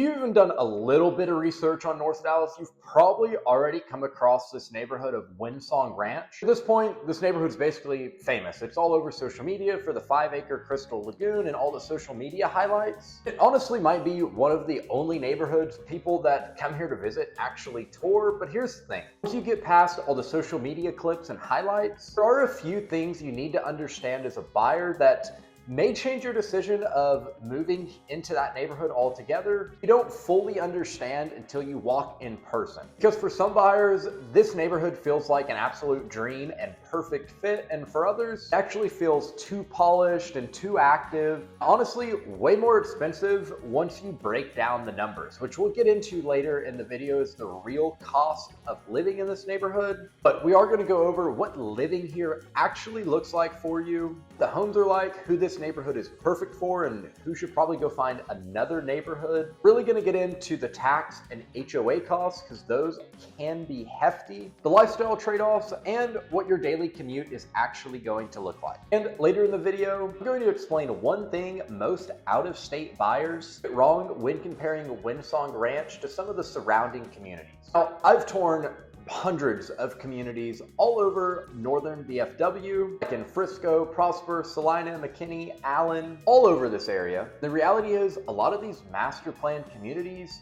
If you've even done a little bit of research on North Dallas, you've probably already come across this neighborhood of Windsong Ranch. At this point, this neighborhood's basically famous. It's all over social media for the 5-acre Crystal Lagoon and all the social media highlights. It honestly might be one of the only neighborhoods people that come here to visit actually tour, but here's the thing. Once you get past all the social media clips and highlights, there are a few things you need to understand as a buyer that may change your decision of moving into that neighborhood altogether. You don't fully understand until you walk in person. Because for some buyers, this neighborhood feels like an absolute dream and perfect fit, and for others, it actually feels too polished and too active. Honestly, way more expensive once you break down the numbers, which we'll get into later in the video is the real cost of living in this neighborhood. But we are going to go over what living here actually looks like for you, the homes are like, who this neighborhood is perfect for, and who should probably go find another neighborhood. Really going to get into the tax and HOA costs because those can be hefty, the lifestyle trade-offs, and what your daily commute is actually going to look like. And later in the video, I'm going to explain one thing most out-of-state buyers get wrong when comparing Windsong Ranch to some of the surrounding communities. Now, I've torn hundreds of communities all over northern DFW, like in Frisco, Prosper, Salina, McKinney, Allen, all over this area. The reality is a lot of these master planned communities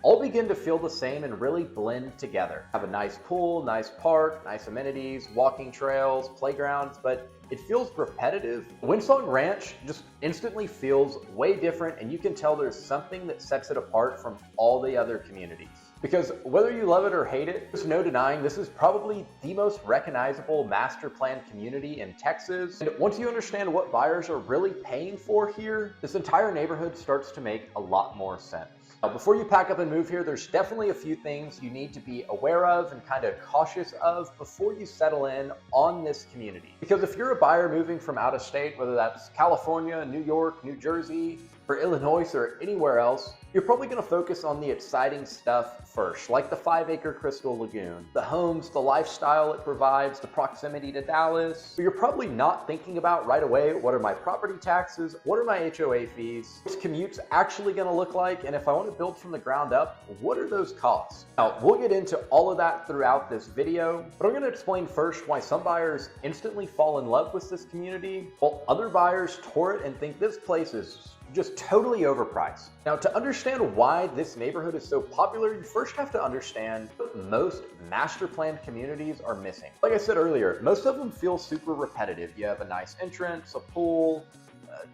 all begin to feel the same and really blend together. Have a nice pool, nice park, nice amenities, walking trails, playgrounds, but it feels repetitive. Windsong Ranch just instantly feels way different, and you can tell there's something that sets it apart from all the other communities. Because whether you love it or hate it, there's no denying this is probably the most recognizable master plan community in Texas. And once you understand what buyers are really paying for here, this entire neighborhood starts to make a lot more sense. Before you pack up and move here, there's definitely a few things you need to be aware of and kind of cautious of before you settle in on this community. Because if you're a buyer moving from out of state, whether that's California, New York, New Jersey, or Illinois, or anywhere else, you're probably going to focus on the exciting stuff first, like the 5-acre Crystal Lagoon, the homes, the lifestyle it provides, the proximity to Dallas. But you're probably not thinking about right away, what are my property taxes? What are my HOA fees? What's commutes actually going to look like? And if I want to build from the ground up, what are those costs? Now, we'll get into all of that throughout this video, but I'm going to explain first why some buyers instantly fall in love with this community, while other buyers tour it and think this place is just totally overpriced. Now, to understand why this neighborhood is so popular, you first have to understand what most master planned communities are missing. Like I said earlier, most of them feel super repetitive. You have a nice entrance, a pool,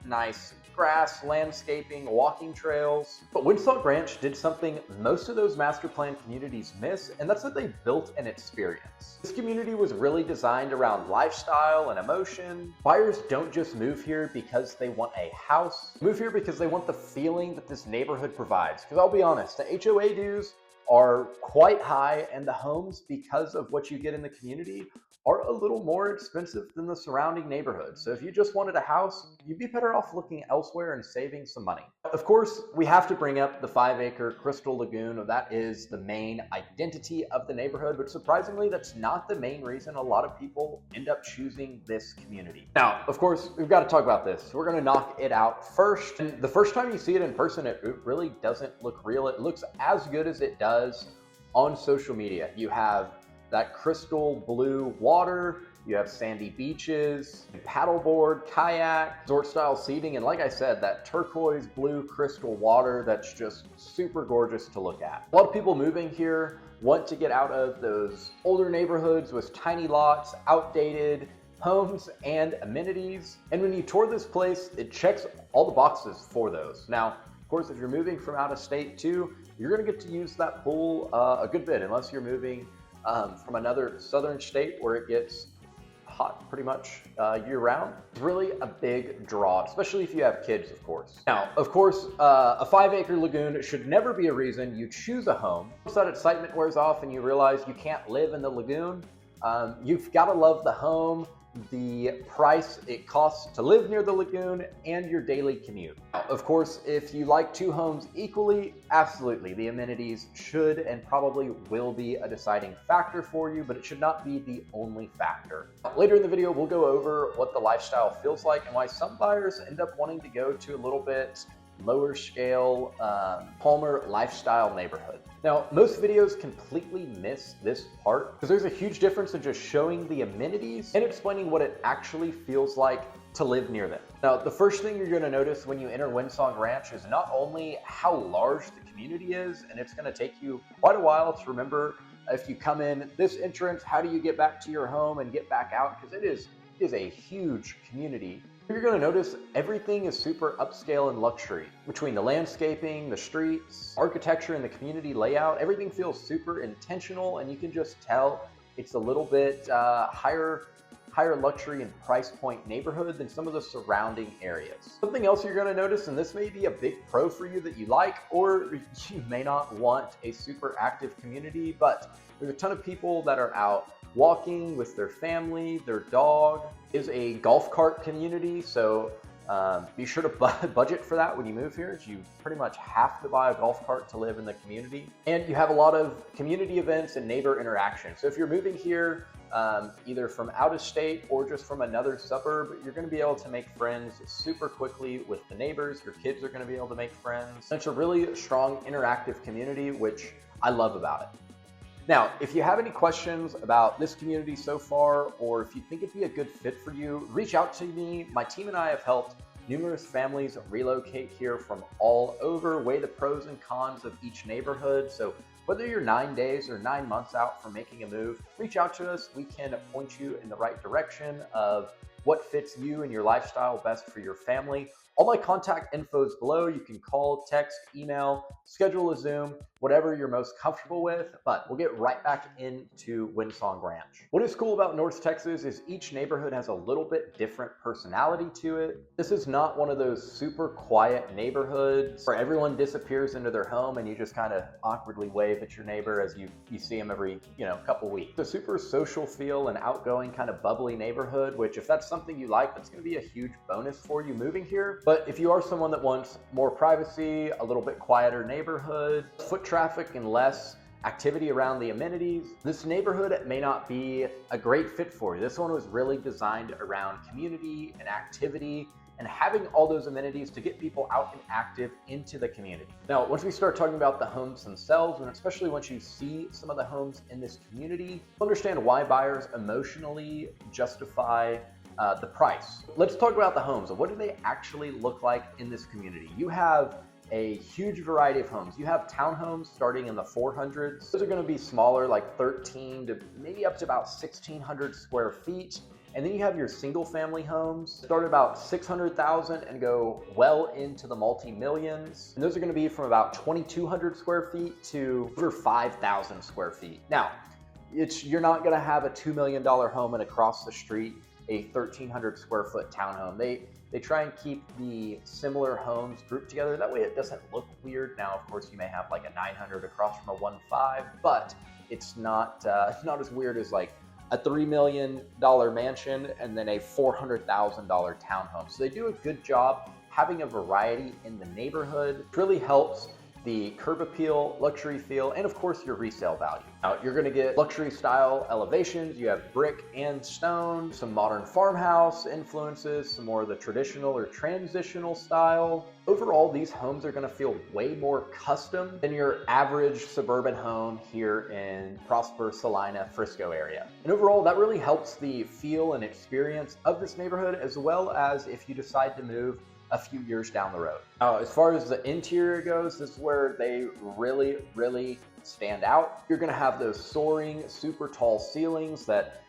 nice grass, landscaping, walking trails. But Windsong Ranch did something most of those master plan communities miss, and that's that they built an experience. This community was really designed around lifestyle and emotion. Buyers don't just move here because they want a house. They move here because they want the feeling that this neighborhood provides. Because I'll be honest, the HOA dues are quite high, and the homes, because of what you get in the community, are a little more expensive than the surrounding neighborhood. So if you just wanted a house, you'd be better off looking elsewhere and saving some money. Of course, we have to bring up the 5-acre Crystal Lagoon. That is the main identity of the neighborhood, but surprisingly, that's not the main reason a lot of people end up choosing this community. Now, of course, we've got to talk about this. We're going to knock it out first. And the first time you see it in person, it really doesn't look real. It looks as good as it does on social media. You have that crystal blue water, you have sandy beaches, paddleboard, kayak, resort style seating, and like I said, that turquoise blue crystal water that's just super gorgeous to look at. A lot of people moving here want to get out of those older neighborhoods with tiny lots, outdated homes, and amenities. And when you tour this place, it checks all the boxes for those. Now, of course, if you're moving from out of state too, you're gonna get to use that pool a good bit, unless you're moving from another southern state where it gets hot pretty much year round. It's really a big draw, especially if you have kids, of course. Now, of course, a 5-acre lagoon should never be a reason you choose a home. Once that excitement wears off and you realize you can't live in the lagoon, you've got to love the home, the price it costs to live near the lagoon, and your daily commute. Now, of course, if you like two homes equally, absolutely, the amenities should and probably will be a deciding factor for you, but it should not be the only factor. Later in the video, we'll go over what the lifestyle feels like and why some buyers end up wanting to go to a little bit lower scale, calmer lifestyle neighborhood. Now, most videos completely miss this part because there's a huge difference in just showing the amenities and explaining what it actually feels like to live near them. Now, the first thing you're going to notice when you enter Windsong Ranch is not only how large the community is, and it's going to take you quite a while to remember if you come in this entrance, how do you get back to your home and get back out? Because it is a huge community. You're going to notice everything is super upscale and luxury. Between the landscaping, the streets, architecture, and the community layout, everything feels super intentional, and you can just tell it's a little bit higher luxury and price point neighborhood than some of the surrounding areas. Something else you're going to notice, and this may be a big pro for you that you like, or you may not want a super active community, but there's a ton of people that are out walking with their family, their dog. It is a golf cart community, so be sure to budget for that when you move here. You pretty much have to buy a golf cart to live in the community. And you have a lot of community events and neighbor interaction. So if you're moving here, either from out of state or just from another suburb, you're going to be able to make friends super quickly with the neighbors. Your kids are going to be able to make friends. And it's a really strong interactive community, which I love about it. Now, if you have any questions about this community so far, or if you think it'd be a good fit for you, reach out to me. My team and I have helped numerous families relocate here from all over, weigh the pros and cons of each neighborhood. So whether you're 9 days or 9 months out from making a move, reach out to us. We can point you in the right direction of what fits you and your lifestyle best for your family. All my contact info is below. You can call, text, email, schedule a Zoom, whatever you're most comfortable with, but we'll get right back into Windsong Ranch. What is cool about North Texas is each neighborhood has a little bit different personality to it. This is not one of those super quiet neighborhoods where everyone disappears into their home and you just kind of awkwardly wave at your neighbor as you see him every, couple weeks. It's a super social feel and outgoing kind of bubbly neighborhood, which if that's something you like, that's going to be a huge bonus for you moving here. But if you are someone that wants more privacy, a little bit quieter neighborhood, foot traffic and less activity around the amenities, this neighborhood may not be a great fit for you. This one was really designed around community and activity and having all those amenities to get people out and active into the community. Now, once we start talking about the homes themselves, and especially once you see some of the homes in this community, understand why buyers emotionally justify the price. Let's talk about the homes. What do they actually look like in this community? You have a huge variety of homes. You have townhomes starting in the 400s. Those are going to be smaller, like 13 to maybe up to about 1,600 square feet. And then you have your single family homes, start at about 600,000 and go well into the multi-millions. And those are going to be from about 2,200 square feet to over 5,000 square feet. Now, you're not going to have a $2 million home and across the street a 1,300 square foot townhome. They try and keep the similar homes grouped together. That way it doesn't look weird. Now, of course, you may have like a 900 across from a 1.5, but it's not as weird as like a $3 million mansion and then a $400,000 townhome. So they do a good job having a variety in the neighborhood. It really helps the curb appeal, luxury feel, and of course your resale value. Now you're gonna get luxury style elevations. You have brick and stone, some modern farmhouse influences, some more of the traditional or transitional style. Overall, these homes are gonna feel way more custom than your average suburban home here in Prosper, Salina, Frisco area. And overall, that really helps the feel and experience of this neighborhood, as well as if you decide to move a few years down the road. Now, as far as the interior goes, this is where they really stand out. You're gonna have those soaring, super tall ceilings that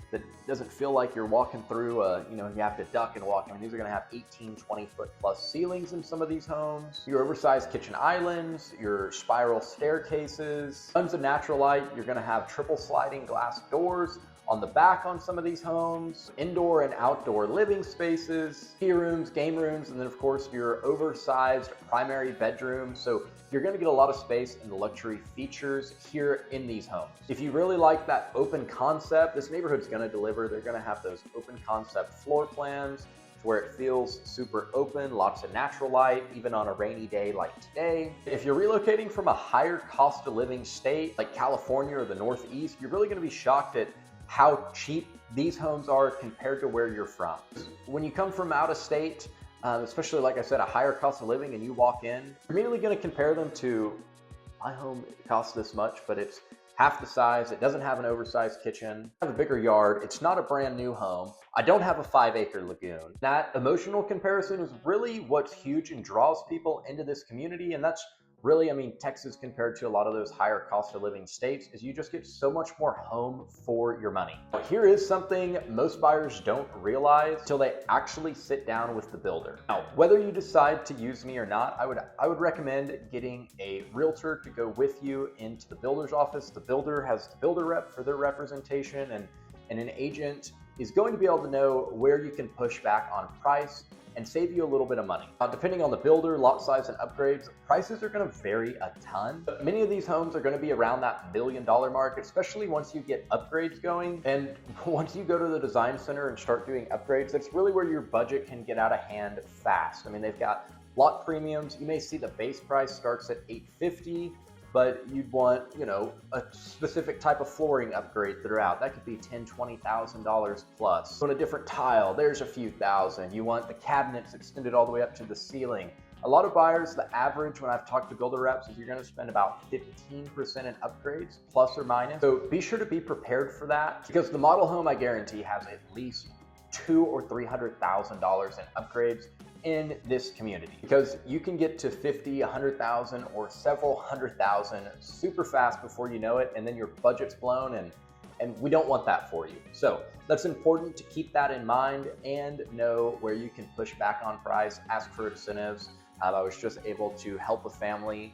doesn't feel like you're walking through you have to duck and walk. I mean, these are gonna have 18, 20 foot plus ceilings in some of these homes. Your oversized kitchen islands, your spiral staircases, tons of natural light. You're gonna have triple sliding glass doors on the back on some of these homes, indoor and outdoor living spaces, tea rooms, game rooms, and then of course your oversized primary bedroom. So you're gonna get a lot of space and the luxury features here in these homes. If you really like that open concept, this neighborhood's gonna deliver. They're gonna have those open concept floor plans to where it feels super open, lots of natural light, even on a rainy day like today. If you're relocating from a higher cost of living state like California or the Northeast, you're really gonna be shocked at how cheap these homes are compared to where you're from. When you come from out of state, especially like I said, a higher cost of living, and you walk in, you're immediately going to compare them to my home costs this much, but it's half the size. It doesn't have an oversized kitchen. I have a bigger yard. It's not a brand new home. I don't have a 5-acre lagoon. That emotional comparison is really what's huge and draws people into this community. And that's really, I mean, Texas compared to a lot of those higher cost of living states is you just get so much more home for your money. But here is something most buyers don't realize until they actually sit down with the builder. Now, whether you decide to use me or not, I would recommend getting a realtor to go with you into the builder's office. The builder has the builder rep for their representation, and an agent is going to be able to know where you can push back on price and save you a little bit of money. Depending on the builder, lot size, and upgrades, prices are going to vary a ton. But many of these homes are going to be around that $1 million mark, especially once you get upgrades going. And once you go to the design center and start doing upgrades, that's really where your budget can get out of hand fast. I mean, they've got lot premiums. You may see the base price starts at $850. But you'd want, you know, a specific type of flooring upgrade throughout. That could be $10,000, $20,000 plus. You want a different tile, there's a few thousand. You want the cabinets extended all the way up to the ceiling. A lot of buyers, the average when I've talked to builder reps is you're going to spend about 15% in upgrades, plus or minus. So be sure to be prepared for that, because the model home, I guarantee, has at least $200,000 or $300,000 in upgrades in this community, because you can get to 50, 100,000 or several hundred thousand super fast before you know it, and then your budget's blown, and we don't want that for you. So that's important to keep that in mind and know where you can push back on price, ask for incentives. I was just able to help a family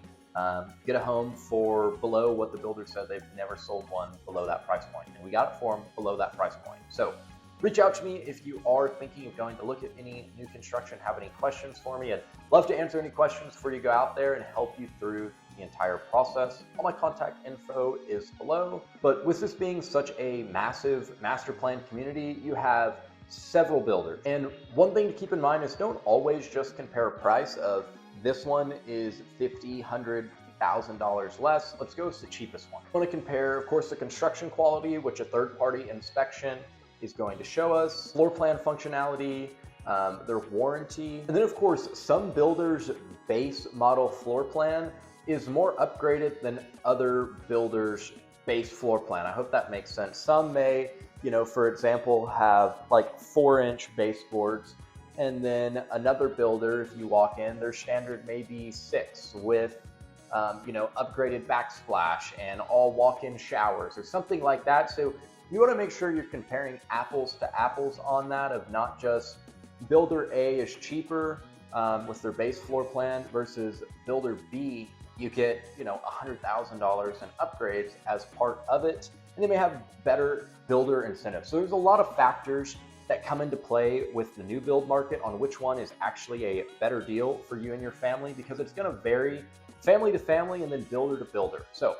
get a home for below what the builder said. They've never sold one below that price point, and we got it for them below that price point. So reach out to me if you are thinking of going to look at any new construction, have any questions for me. I'd love to answer any questions before you go out there and help you through the entire process. All my contact info is below. But with this being such a massive master plan community, you have several builders. And one thing to keep in mind is don't always just compare price of this one is $50, $100, $1,000 less. Let's go with the cheapest one. I want to compare, of course, the construction quality, which a third-party inspection is going to show us, floor plan functionality, their warranty. And then of course, some builders' base model floor plan is more upgraded than other builders' base floor plan. I hope that makes sense. Some may, you know, for example, have like 4-inch baseboards, and then another builder, if you walk in, their standard may be 6 with you know, upgraded backsplash and all walk-in showers or something like that. So you want to make sure you're comparing apples to apples on that, of not just builder A is cheaper with their base floor plan versus builder B, you get, you know, $100,000 in upgrades as part of it, and they may have better builder incentives. So there's a lot of factors that come into play with the new build market on which one is actually a better deal for you and your family, because it's going to vary family to family and then builder to builder. So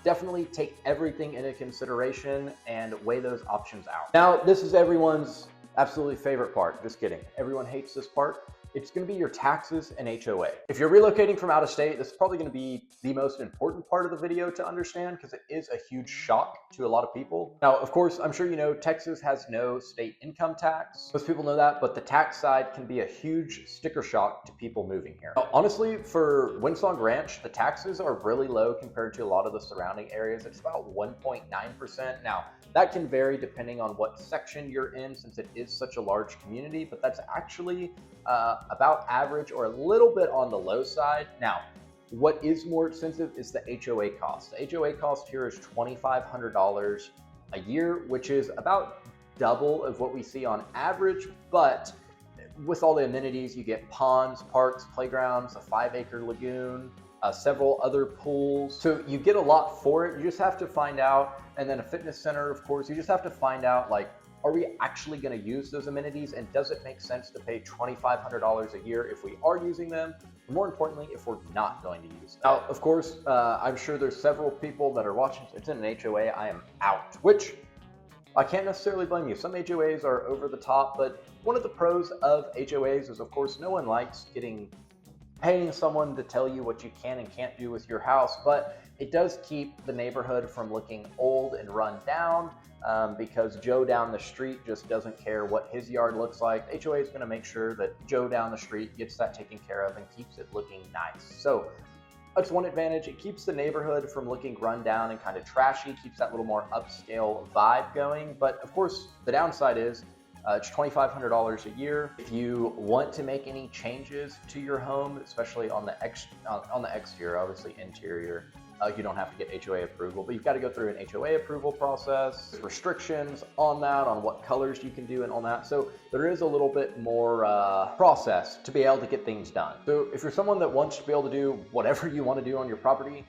definitely take everything into consideration and weigh those options out. Now, this is everyone's absolutely favorite part. Just kidding. Everyone hates this part. It's going to be your taxes and HOA. If you're relocating from out of state, this is probably going to be the most important part of the video to understand, because it is a huge shock to a lot of people. Now, of course, I'm sure you know Texas has no state income tax. Most people know that, but the tax side can be a huge sticker shock to people moving here. Now, honestly, for Windsong Ranch, the taxes are really low compared to a lot of the surrounding areas. It's about 1.9%. Now, that can vary depending on what section you're in, since it is such a large community, but that's actually about average or a little bit on the low side. Now, what is more expensive is the HOA cost. The HOA cost here is $2,500 a year, which is about double of what we see on average, but with all the amenities, you get ponds, parks, playgrounds, a 5-acre lagoon, several other pools. So you get a lot for it. You just have to find out, and then a fitness center, of course, you just have to find out, like, are we actually going to use those amenities, and does it make sense to pay $2,500 a year if we are using them? And more importantly, if we're not going to use them. Now, of course, I'm sure there's several people that are watching. It's in an HOA, I am out, which I can't necessarily blame you. Some HOAs are over the top, but one of the pros of HOAs is, of course, no one likes getting paying someone to tell you what you can and can't do with your house, but it does keep the neighborhood from looking old and run down, because Joe down the street just doesn't care what his yard looks like. HOA is going to make sure that Joe down the street gets that taken care of and keeps it looking nice. So that's one advantage. It keeps the neighborhood from looking run down and kind of trashy, keeps that little more upscale vibe going. But of course, the downside is it's $2,500 a year. If you want to make any changes to your home, especially on the exterior, obviously interior, you don't have to get HOA approval, but you've got to go through an HOA approval process, restrictions on that, on what colors you can do and all that. So there is a little bit more process to be able to get things done. So if you're someone that wants to be able to do whatever you want to do on your property,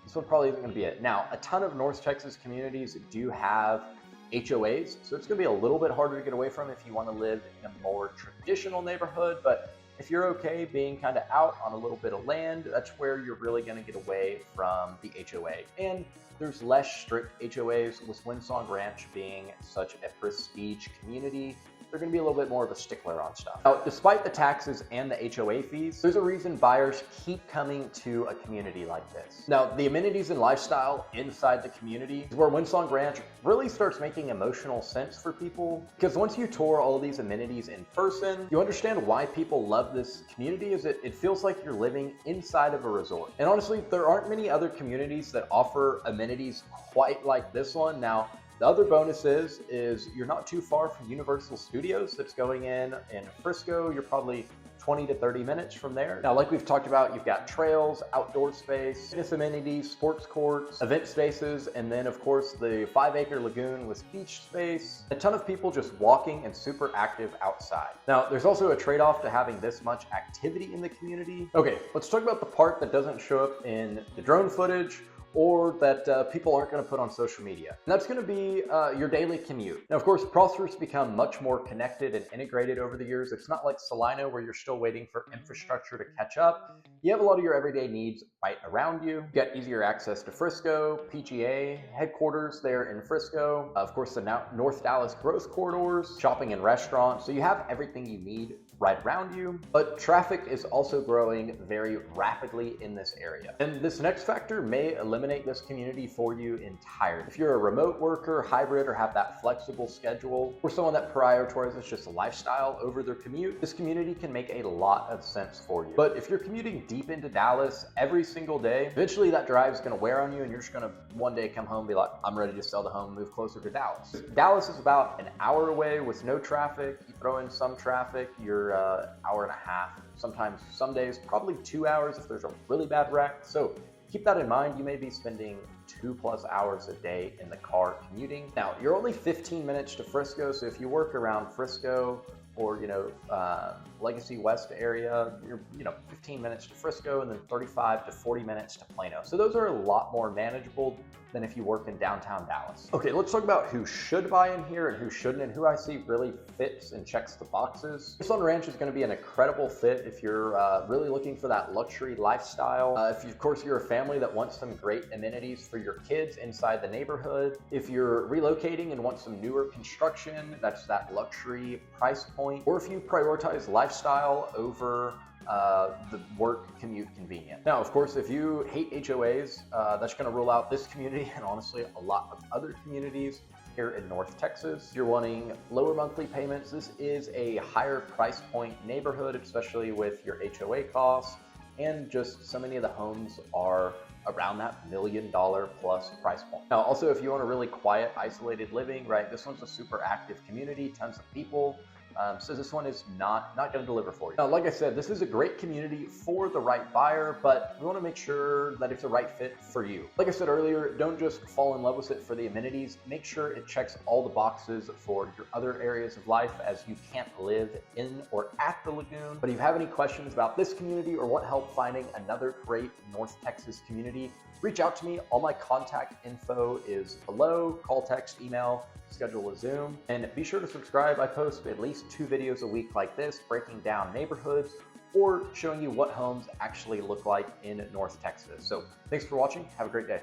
this one probably isn't going to be it. Now, a ton of North Texas communities do have HOAs, so it's going to be a little bit harder to get away from if you want to live in a more traditional neighborhood. But if you're okay being kind of out on a little bit of land, that's where you're really going to get away from the HOA. And there's less strict HOAs, with Windsong Ranch being such a prestige community. They're going to be a little bit more of a stickler on stuff. Now, despite the taxes and the HOA fees, there's a reason buyers keep coming to a community like this. Now, the amenities and lifestyle inside the community is where Windsong Ranch really starts making emotional sense for people, because once you tour all of these amenities in person, you understand why people love this community. Is it feels like you're living inside of a resort. And honestly, there aren't many other communities that offer amenities quite like this one. Now, the other bonus is you're not too far from Universal Studios that's going in Frisco. You're probably 20 to 30 minutes from there. Now, like we've talked about, you've got trails, outdoor space, fitness amenities, sports courts, event spaces, and then of course the 5-acre lagoon with beach space. A ton of people just walking and super active outside. Now, there's also a trade-off to having this much activity in the community. Okay, let's talk about the part that doesn't show up in the drone footage, or that people aren't going to put on social media. And that's going to be your daily commute. Now, of course, Prosper's become much more connected and integrated over the years. It's not like Salina, where you're still waiting for infrastructure to catch up. You have a lot of your everyday needs right around you. You got easier access to Frisco, PGA, headquarters there in Frisco. Of course, the North Dallas growth corridors, shopping and restaurants. So you have everything you need right around you, but traffic is also growing very rapidly in this area. And this next factor may eliminate this community for you entirely. If you're a remote worker, hybrid, or have that flexible schedule, or someone that prioritizes just a lifestyle over their commute, this community can make a lot of sense for you. But if you're commuting deep into Dallas every single day, eventually that drive is going to wear on you, and you're just going to one day come home and be like, I'm ready to sell the home, move closer to Dallas. Dallas is about an hour away with no traffic. You throw in some traffic, you're hour and a half, sometimes some days probably 2 hours if there's a really bad wreck. So keep that in mind. You may be spending 2+ hours a day in the car commuting. Now, you're only 15 minutes to Frisco, so if you work around Frisco or Legacy West area, you're 15 minutes to Frisco, and then 35 to 40 minutes to Plano. So those are a lot more manageable than if you work in downtown Dallas. Okay, let's talk about who should buy in here and who shouldn't, and who I see really fits and checks the boxes. Windsong Ranch is going to be an incredible fit if you're really looking for that luxury lifestyle. If of course you're a family that wants some great amenities for your kids inside the neighborhood. If you're relocating and want some newer construction, that's that luxury price point. Or if you prioritize lifestyle over the work commute convenient. Now, of course, if you hate HOAs, that's going to rule out this community and honestly a lot of other communities here in North Texas. If you're wanting lower monthly payments, this is a higher price point neighborhood, especially with your HOA costs, and just so many of the homes are around that $1 million plus price point. Now, also, if you want a really quiet, isolated living, right, this one's a super active community, tons of people. So this one is not going to deliver for you. Now, like I said, this is a great community for the right buyer, but we want to make sure that it's a right fit for you. Like I said earlier, don't just fall in love with it for the amenities. Make sure it checks all the boxes for your other areas of life, as you can't live in or at the lagoon. But if you have any questions about this community or want help finding another great North Texas community, reach out to me. All my contact info is below. Call, text, email, schedule a Zoom, and be sure to subscribe. I post at least 2 videos a week like this, breaking down neighborhoods or showing you what homes actually look like in North Texas. So thanks for watching. Have a great day.